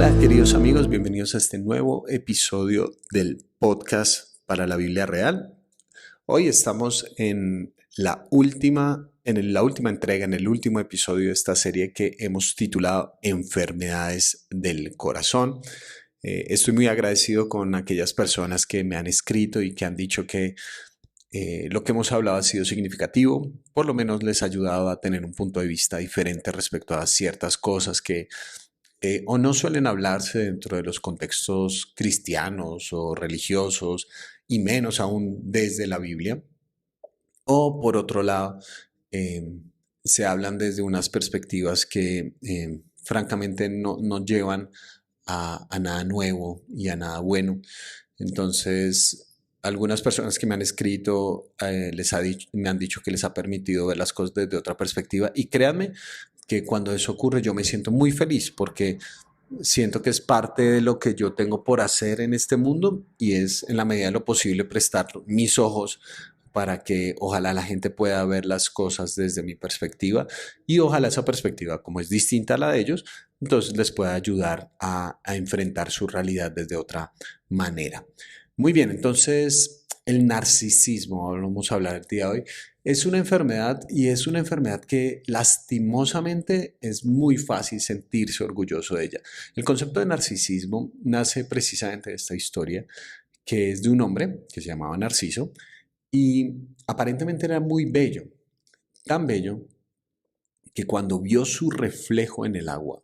Hola queridos amigos, bienvenidos a este nuevo episodio del podcast para la Biblia Real. Hoy estamos en la última entrega, en el último episodio de esta serie que hemos titulado Enfermedades del Corazón. Estoy muy agradecido con aquellas personas que me han escrito y que han dicho que lo que hemos hablado ha sido significativo, por lo menos les ha ayudado a tener un punto de vista diferente respecto a ciertas cosas que o no suelen hablarse dentro de los contextos cristianos o religiosos, y menos aún desde la Biblia. O por otro lado, eh, se hablan desde unas perspectivas que francamente no llevan a nada nuevo y a nada bueno. Entonces, algunas personas que me han escrito me han dicho que les ha permitido ver las cosas desde otra perspectiva, y créanme que cuando eso ocurre yo me siento muy feliz porque siento que es parte de lo que yo tengo por hacer en este mundo, y es en la medida de lo posible prestar mis ojos para que ojalá la gente pueda ver las cosas desde mi perspectiva, y ojalá esa perspectiva, como es distinta a la de ellos, entonces les pueda ayudar a enfrentar su realidad desde otra manera. Muy bien, entonces el narcisismo, vamos a hablar el día de hoy, es una enfermedad, y es una enfermedad que lastimosamente es muy fácil sentirse orgulloso de ella. El concepto de narcisismo nace precisamente de esta historia, que es de un hombre que se llamaba Narciso, y aparentemente era muy bello, tan bello que cuando vio su reflejo en el agua,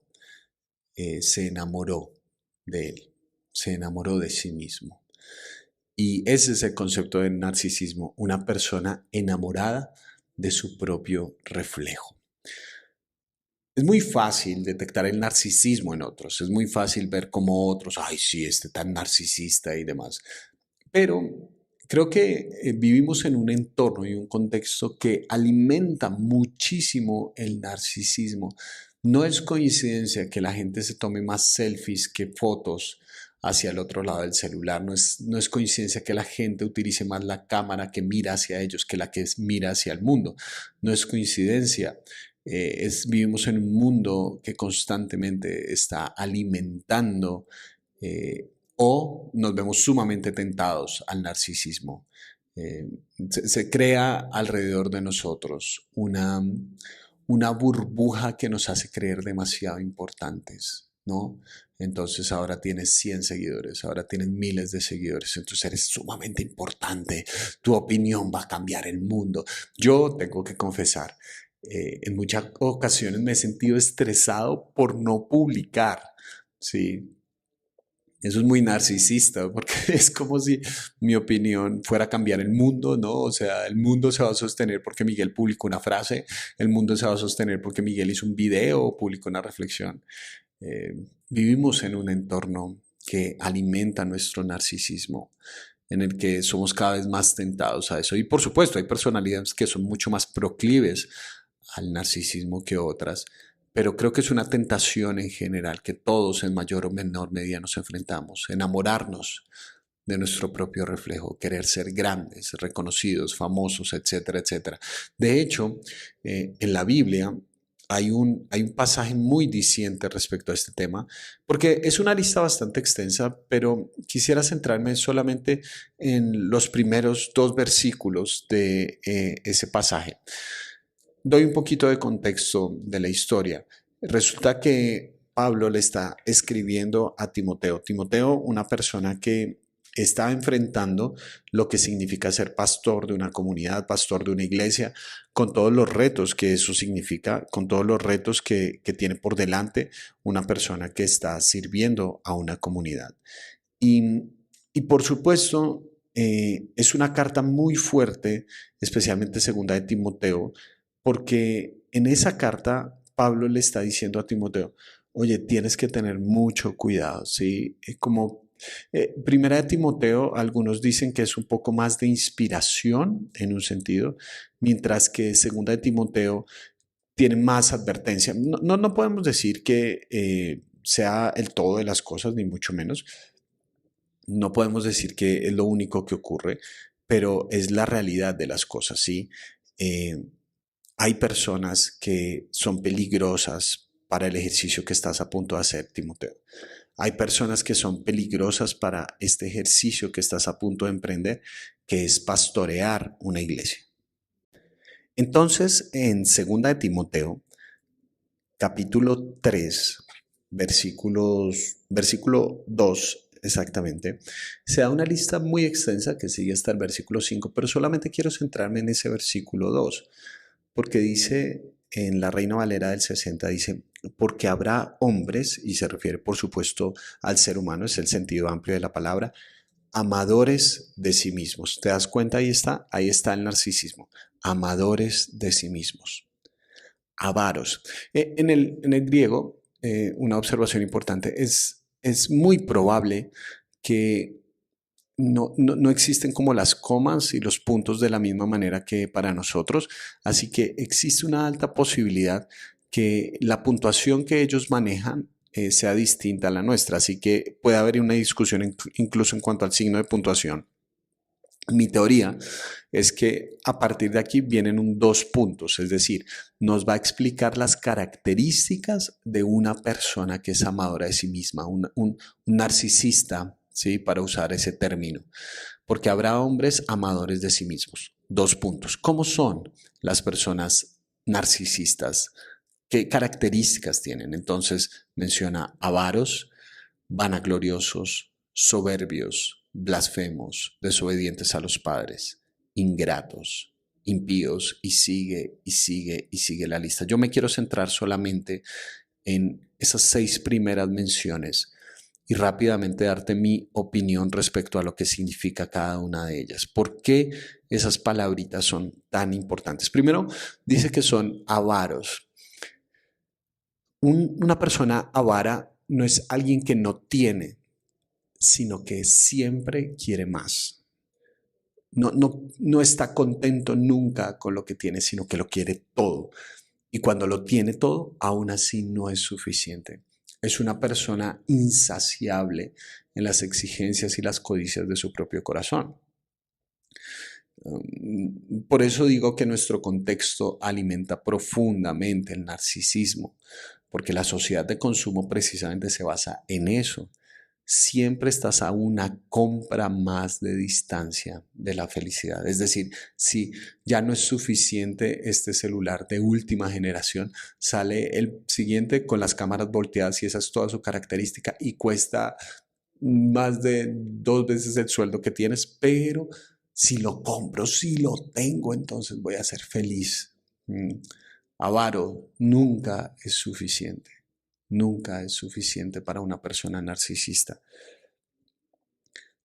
se enamoró de él, se enamoró de sí mismo. Y ese es el concepto de narcisismo, una persona enamorada de su propio reflejo. Es muy fácil detectar el narcisismo en otros, es muy fácil ver cómo otros, ay sí, este tan narcisista y demás. Pero creo que vivimos en un entorno y un contexto que alimenta muchísimo el narcisismo. No es coincidencia que la gente se tome más selfies que fotos hacia el otro lado del celular. No es coincidencia que la gente utilice más la cámara que mira hacia ellos que la que mira hacia el mundo. No es coincidencia. Vivimos en un mundo que constantemente está alimentando o nos vemos sumamente tentados al narcisismo. Eh, se crea alrededor de nosotros una burbuja que nos hace creer demasiado importantes, ¿no? Entonces ahora tienes 100 seguidores, ahora tienes miles de seguidores, entonces eres sumamente importante, tu opinión va a cambiar el mundo. Yo tengo que confesar, en muchas ocasiones me he sentido estresado por no publicar, ¿sí? Eso es muy narcisista, porque es como si mi opinión fuera a cambiar el mundo, ¿no? O sea, el mundo se va a sostener porque Miguel publicó una frase, el mundo se va a sostener porque Miguel hizo un video o publicó una reflexión. Eh, Vivimos en un entorno que alimenta nuestro narcisismo, en el que somos cada vez más tentados a eso. Y por supuesto, hay personalidades que son mucho más proclives al narcisismo que otras, pero creo que es una tentación en general que todos en mayor o menor medida nos enfrentamos, enamorarnos de nuestro propio reflejo, querer ser grandes, reconocidos, famosos, etcétera, etcétera. De hecho, en la Biblia hay un pasaje muy diciente respecto a este tema, porque es una lista bastante extensa, pero quisiera centrarme solamente en los primeros dos versículos de ese pasaje. Doy un poquito de contexto de la historia. Resulta que Pablo le está escribiendo a Timoteo. Timoteo, una persona que está enfrentando lo que significa ser pastor de una comunidad, pastor de una iglesia, con todos los retos que eso significa, con todos los retos que tiene por delante una persona que está sirviendo a una comunidad. Y, y por supuesto, es una carta muy fuerte, especialmente segunda de Timoteo, porque en esa carta Pablo le está diciendo a Timoteo, oye, tienes que tener mucho cuidado, ¿sí? Como primera de Timoteo, algunos dicen que es un poco más de inspiración en un sentido, mientras que segunda de Timoteo tiene más advertencia. No podemos decir que sea el todo de las cosas, ni mucho menos. No podemos decir que es lo único que ocurre, pero es la realidad de las cosas, ¿sí? Eh, Hay personas que son peligrosas para el ejercicio que estás a punto de hacer, Timoteo. Hay personas que son peligrosas para este ejercicio que estás a punto de emprender, que es pastorear una iglesia. Entonces, en Segunda de Timoteo, capítulo 3, versículo 2 exactamente, se da una lista muy extensa que sigue hasta el versículo 5, pero solamente quiero centrarme en ese versículo 2, porque dice en la Reina Valera del 60, dice, porque habrá hombres, y se refiere por supuesto al ser humano, es el sentido amplio de la palabra, amadores de sí mismos. ¿Te das cuenta? Ahí está el narcisismo, amadores de sí mismos. Avaros. En el griego, una observación importante, es muy probable que no existen como las comas y los puntos de la misma manera que para nosotros, así que existe una alta posibilidad que la puntuación que ellos manejan sea distinta a la nuestra, así que puede haber una discusión incluso en cuanto al signo de puntuación. Mi teoría es que a partir de aquí vienen dos puntos, es decir, nos va a explicar las características de una persona que es amadora de sí misma, un narcisista, ¿sí? Para usar ese término, porque habrá hombres amadores de sí mismos. 2 puntos. ¿Cómo son las personas narcisistas? ¿Qué características tienen? Entonces menciona avaros, vanagloriosos, soberbios, blasfemos, desobedientes a los padres, ingratos, impíos, y sigue, y sigue, y sigue la lista. Yo me quiero centrar solamente en esas 6 primeras menciones y rápidamente darte mi opinión respecto a lo que significa cada una de ellas. ¿Por qué esas palabritas son tan importantes? Primero, dice que son avaros. Una persona avara no es alguien que no tiene, sino que siempre quiere más. No está contento nunca con lo que tiene, sino que lo quiere todo. Y cuando lo tiene todo, aún así no es suficiente. Es una persona insaciable en las exigencias y las codicias de su propio corazón. Por eso digo que nuestro contexto alimenta profundamente el narcisismo, porque la sociedad de consumo precisamente se basa en eso. Siempre estás a una compra más de distancia de la felicidad. Es decir, si ya no es suficiente este celular de última generación, sale el siguiente con las cámaras volteadas y esa es toda su característica y cuesta más de 2 veces el sueldo que tienes, pero si lo compro, si lo tengo, entonces voy a ser feliz. Avaro nunca es suficiente. Nunca es suficiente para una persona narcisista.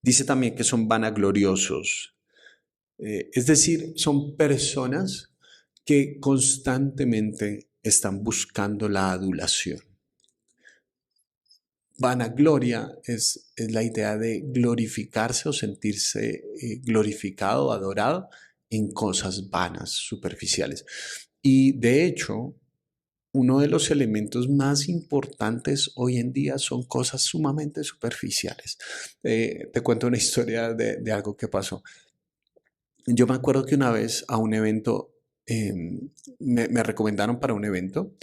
Dice también que son vanagloriosos. Es decir, son personas que constantemente están buscando la adulación. Vanagloria es la idea de glorificarse o sentirse glorificado, adorado en cosas vanas, superficiales. Y de hecho, uno de los elementos más importantes hoy en día son cosas sumamente superficiales. Te cuento una historia de algo que pasó. Yo me acuerdo que una vez a un evento, me recomendaron para un evento.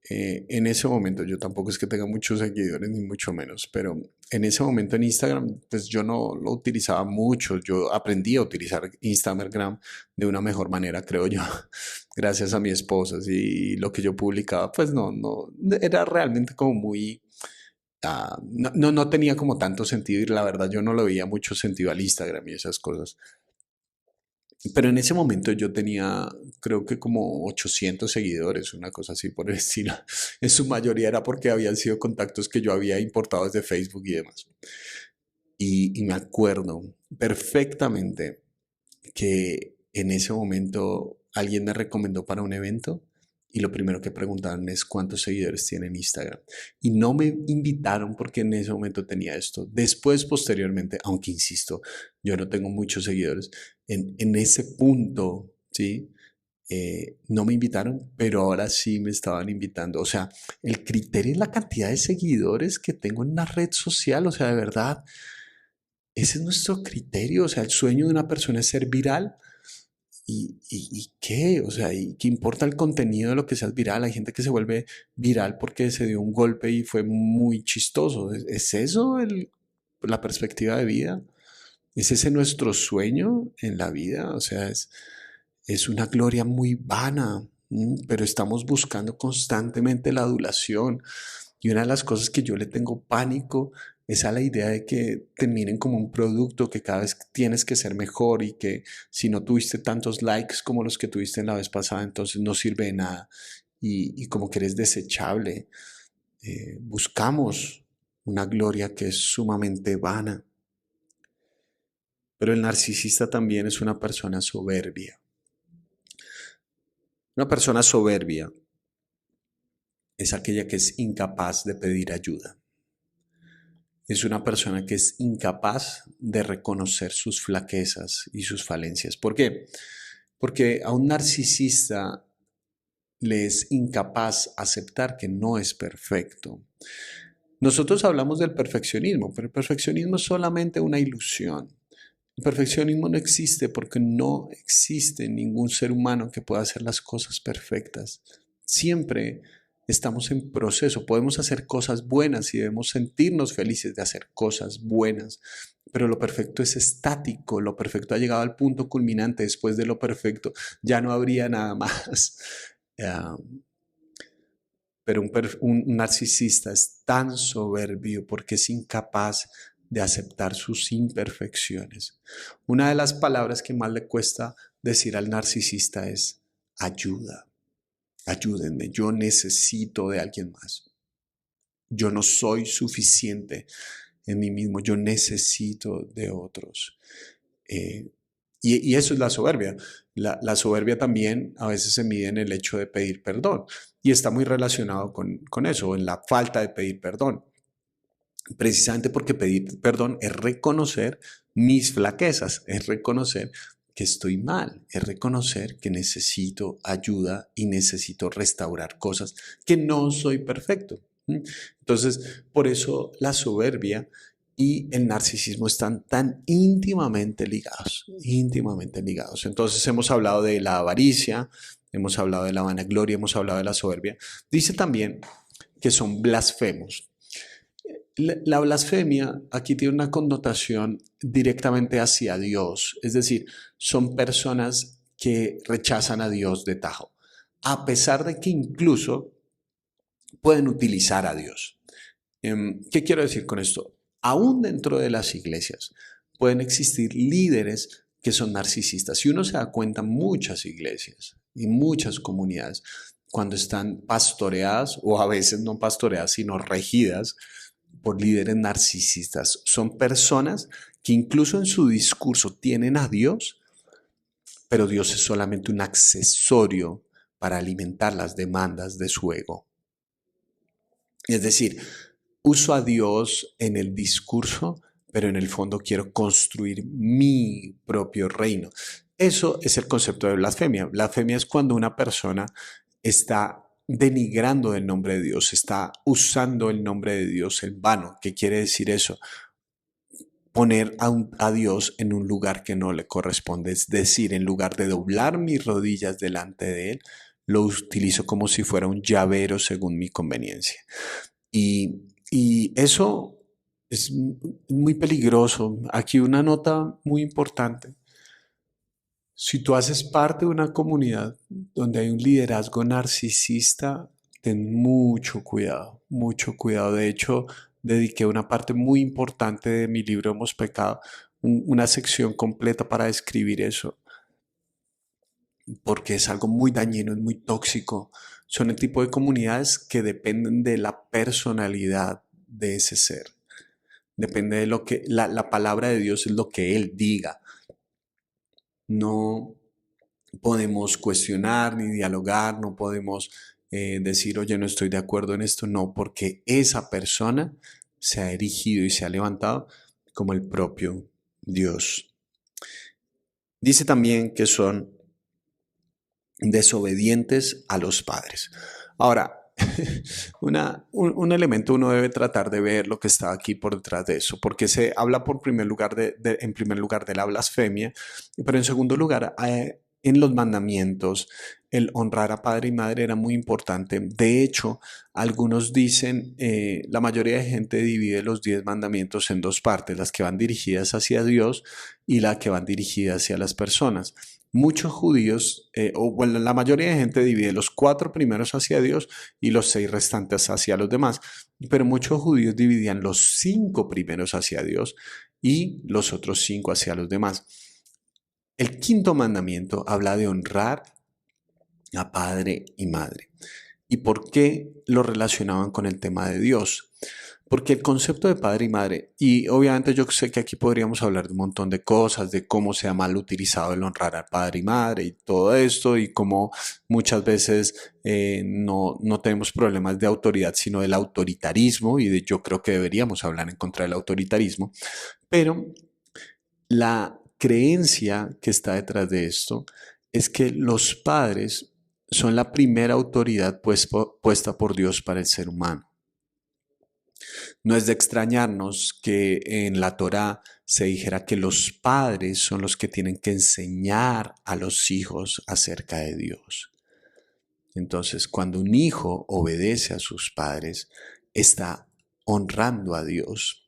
En ese momento, yo tampoco es que tenga muchos seguidores, ni mucho menos, pero en ese momento en Instagram, pues yo no lo utilizaba mucho. Yo aprendí a utilizar Instagram de una mejor manera, creo yo, gracias a mi esposa. Y lo que yo publicaba, pues no, era realmente como muy... no tenía como tanto sentido y la verdad yo no le veía mucho sentido al Instagram y esas cosas. Pero en ese momento yo tenía, creo que como 800 seguidores, una cosa así por el estilo. En su mayoría era porque habían sido contactos que yo había importado desde Facebook y demás. Y me acuerdo perfectamente que en ese momento alguien me recomendó para un evento y lo primero que preguntaban es cuántos seguidores tiene en Instagram. Y no me invitaron porque en ese momento tenía esto. Después, posteriormente, aunque insisto, yo no tengo muchos seguidores, en ese punto, ¿sí? No me invitaron, pero ahora sí me estaban invitando. O sea, el criterio es la cantidad de seguidores que tengo en una red social. O sea, de verdad, ese es nuestro criterio. O sea, el sueño de una persona es ser viral. ¿Y qué? O sea, ¿y qué importa el contenido de lo que seas viral? Hay gente que se vuelve viral porque se dio un golpe y fue muy chistoso. ¿Es eso la perspectiva de vida? ¿Es ese nuestro sueño en la vida? O sea, es una gloria muy vana, pero estamos buscando constantemente la adulación. Y una de las cosas que yo le tengo pánico es a la idea de que te miren como un producto, que cada vez tienes que ser mejor y que si no tuviste tantos likes como los que tuviste en la vez pasada, entonces no sirve de nada y como que eres desechable. Buscamos una gloria que es sumamente vana. Pero el narcisista también es una persona soberbia. Una persona soberbia es aquella que es incapaz de pedir ayuda. Es una persona que es incapaz de reconocer sus flaquezas y sus falencias. ¿Por qué? Porque a un narcisista le es incapaz aceptar que no es perfecto. Nosotros hablamos del perfeccionismo, pero el perfeccionismo es solamente una ilusión. El perfeccionismo no existe porque no existe ningún ser humano que pueda hacer las cosas perfectas. Siempre estamos en proceso. Podemos hacer cosas buenas y debemos sentirnos felices de hacer cosas buenas. Pero lo perfecto es estático. Lo perfecto ha llegado al punto culminante. Después de lo perfecto ya no habría nada más. Pero un narcisista es tan soberbio porque es incapaz de aceptar sus imperfecciones. Una de las palabras que más le cuesta decir al narcisista es ayuda. Ayúdenme, yo necesito de alguien más. Yo no soy suficiente en mí mismo, yo necesito de otros. Eh, y eso es la soberbia. La soberbia también a veces se mide en el hecho de pedir perdón y está muy relacionado con eso, en la falta de pedir perdón. Precisamente porque pedir perdón es reconocer mis flaquezas, es reconocer que estoy mal, es reconocer que necesito ayuda y necesito restaurar cosas, que no soy perfecto. Entonces, por eso la soberbia y el narcisismo están tan íntimamente ligados, íntimamente ligados. Entonces hemos hablado de la avaricia, hemos hablado de la vanagloria, hemos hablado de la soberbia. Dice también que son blasfemos. La blasfemia aquí tiene una connotación directamente hacia Dios, es decir, son personas que rechazan a Dios de tajo, a pesar de que incluso pueden utilizar a Dios. ¿Qué quiero decir con esto? Aún dentro de las iglesias pueden existir líderes que son narcisistas. Si uno se da cuenta, muchas iglesias y muchas comunidades, cuando están pastoreadas o a veces no pastoreadas, sino regidas por líderes narcisistas, son personas que incluso en su discurso tienen a Dios, pero Dios es solamente un accesorio para alimentar las demandas de su ego. Es decir, uso a Dios en el discurso, pero en el fondo quiero construir mi propio reino. Eso es el concepto de blasfemia. Blasfemia es cuando una persona está denigrando el nombre de Dios, está usando el nombre de Dios en vano. ¿Qué quiere decir eso? Poner a Dios en un lugar que no le corresponde. Es decir, en lugar de doblar mis rodillas delante de Él, lo utilizo como si fuera un llavero según mi conveniencia. Y eso es muy peligroso. Aquí una nota muy importante. Si tú haces parte de una comunidad donde hay un liderazgo narcisista, ten mucho cuidado, mucho cuidado. De hecho, dediqué una parte muy importante de mi libro Hemos Pecado, una sección completa para describir eso, porque es algo muy dañino, es muy tóxico. Son el tipo de comunidades que dependen de la personalidad de ese ser. Depende de lo que la palabra de Dios es lo que Él diga. No podemos cuestionar ni dialogar, no podemos decir, oye, no estoy de acuerdo en esto, no, porque esa persona se ha erigido y se ha levantado como el propio Dios. Dice también que son desobedientes a los padres. Ahora, un elemento uno debe tratar de ver lo que está aquí por detrás de eso, porque se habla en primer lugar de la blasfemia, pero en segundo lugar en los mandamientos el honrar a padre y madre era muy importante. De hecho, algunos dicen, la mayoría de gente divide los 10 mandamientos en dos partes, las que van dirigidas hacia Dios y las que van dirigidas hacia las personas. Muchos judíos, o bueno, la mayoría de gente divide los 4 primeros hacia Dios y los 6 restantes hacia los demás, pero muchos judíos dividían los 5 primeros hacia Dios y los otros 5 hacia los demás. El quinto mandamiento habla de honrar a padre y madre. ¿Y por qué lo relacionaban con el tema de Dios? Porque el concepto de padre y madre, y obviamente yo sé que aquí podríamos hablar de un montón de cosas, de cómo se ha mal utilizado el honrar al padre y madre y todo esto, y cómo muchas veces no tenemos problemas de autoridad, sino del autoritarismo, yo creo que deberíamos hablar en contra del autoritarismo, pero la creencia que está detrás de esto es que los padres son la primera autoridad puesta por Dios para el ser humano. No es de extrañarnos que en la Torá se dijera que los padres son los que tienen que enseñar a los hijos acerca de Dios. Entonces, cuando un hijo obedece a sus padres, está honrando a Dios.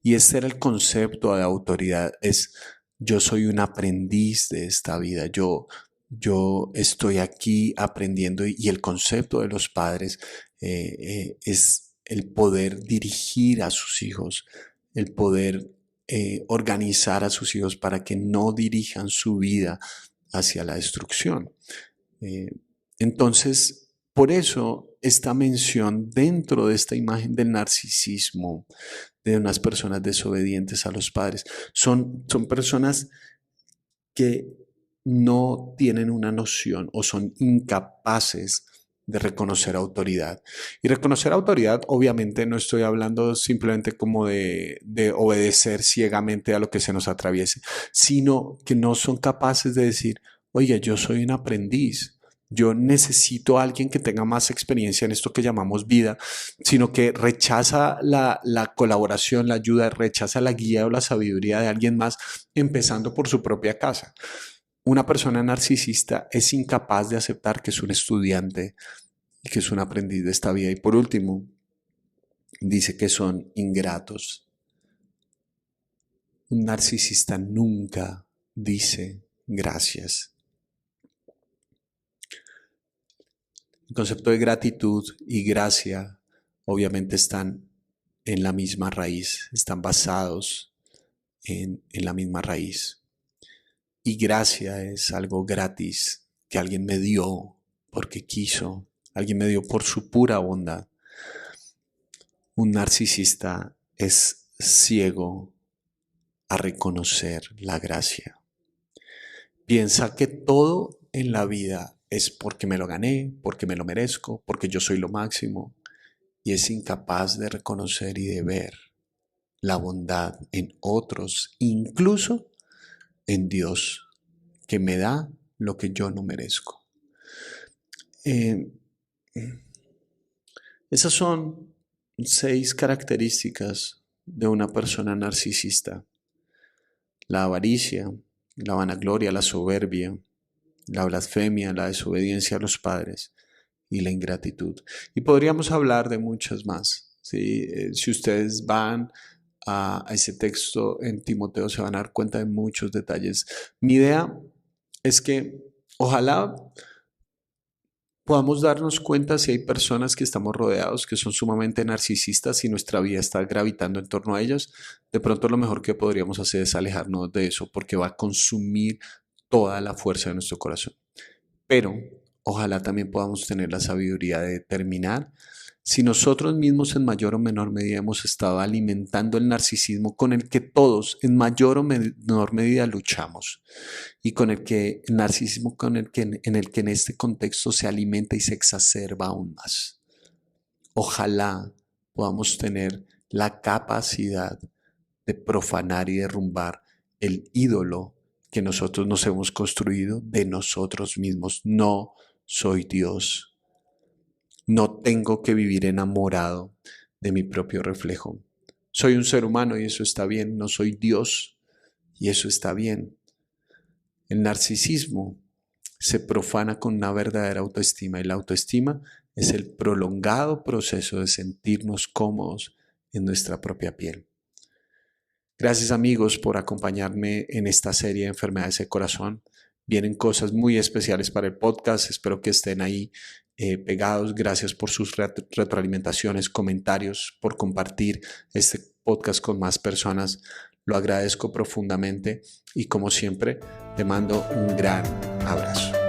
Y ese era el concepto de autoridad, es yo soy un aprendiz de esta vida, yo estoy aquí aprendiendo y el concepto de los padres es el poder dirigir a sus hijos, el poder organizar a sus hijos para que no dirijan su vida hacia la destrucción. Entonces, por eso esta mención dentro de esta imagen del narcisismo, de unas personas desobedientes a los padres, son personas que no tienen una noción o son incapaces de reconocer autoridad. Y reconocer autoridad, obviamente no estoy hablando simplemente como de obedecer ciegamente a lo que se nos atraviese, sino que no son capaces de decir, oye, yo soy un aprendiz, yo necesito a alguien que tenga más experiencia en esto que llamamos vida, sino que rechaza la colaboración, la ayuda, rechaza la guía o la sabiduría de alguien más, empezando por su propia casa. Una persona narcisista es incapaz de aceptar que es un estudiante y que es un aprendiz de esta vida. Y por último, dice que son ingratos. Un narcisista nunca dice gracias. El concepto de gratitud y gracia obviamente están en la misma raíz, están basados en la misma raíz. Y gracia es algo gratis que alguien me dio porque quiso, alguien me dio por su pura bondad. Un narcisista es ciego a reconocer la gracia. Piensa que todo en la vida es porque me lo gané, porque me lo merezco, porque yo soy lo máximo, y es incapaz de reconocer y de ver la bondad en otros, incluso en Dios, que me da lo que yo no merezco. Esas son 6 características de una persona narcisista: la avaricia, la vanagloria, la soberbia, la blasfemia, la desobediencia a los padres y la ingratitud. Y podríamos hablar de muchas más. ¿Sí? Si ustedes van a ese texto en Timoteo se van a dar cuenta de muchos detalles. Mi idea es que ojalá podamos darnos cuenta si hay personas que estamos rodeados que son sumamente narcisistas y nuestra vida está gravitando en torno a ellas. De pronto lo mejor que podríamos hacer es alejarnos de eso porque va a consumir toda la fuerza de nuestro corazón. Pero ojalá también podamos tener la sabiduría de determinar si nosotros mismos en mayor o menor medida hemos estado alimentando el narcisismo con el que todos en mayor o menor medida luchamos y con el narcisismo en el que en este contexto se alimenta y se exacerba aún más. Ojalá podamos tener la capacidad de profanar y derrumbar el ídolo que nosotros nos hemos construido de nosotros mismos. No soy Dios. No tengo que vivir enamorado de mi propio reflejo. Soy un ser humano y eso está bien. No soy Dios y eso está bien. El narcisismo se profana con una verdadera autoestima, y la autoestima es el prolongado proceso de sentirnos cómodos en nuestra propia piel. Gracias amigos por acompañarme en esta serie de enfermedades del corazón. Vienen cosas muy especiales para el podcast, espero que estén ahí pegados. Gracias por sus retroalimentaciones, comentarios, por compartir este podcast con más personas. Lo agradezco profundamente y como siempre te mando un gran abrazo.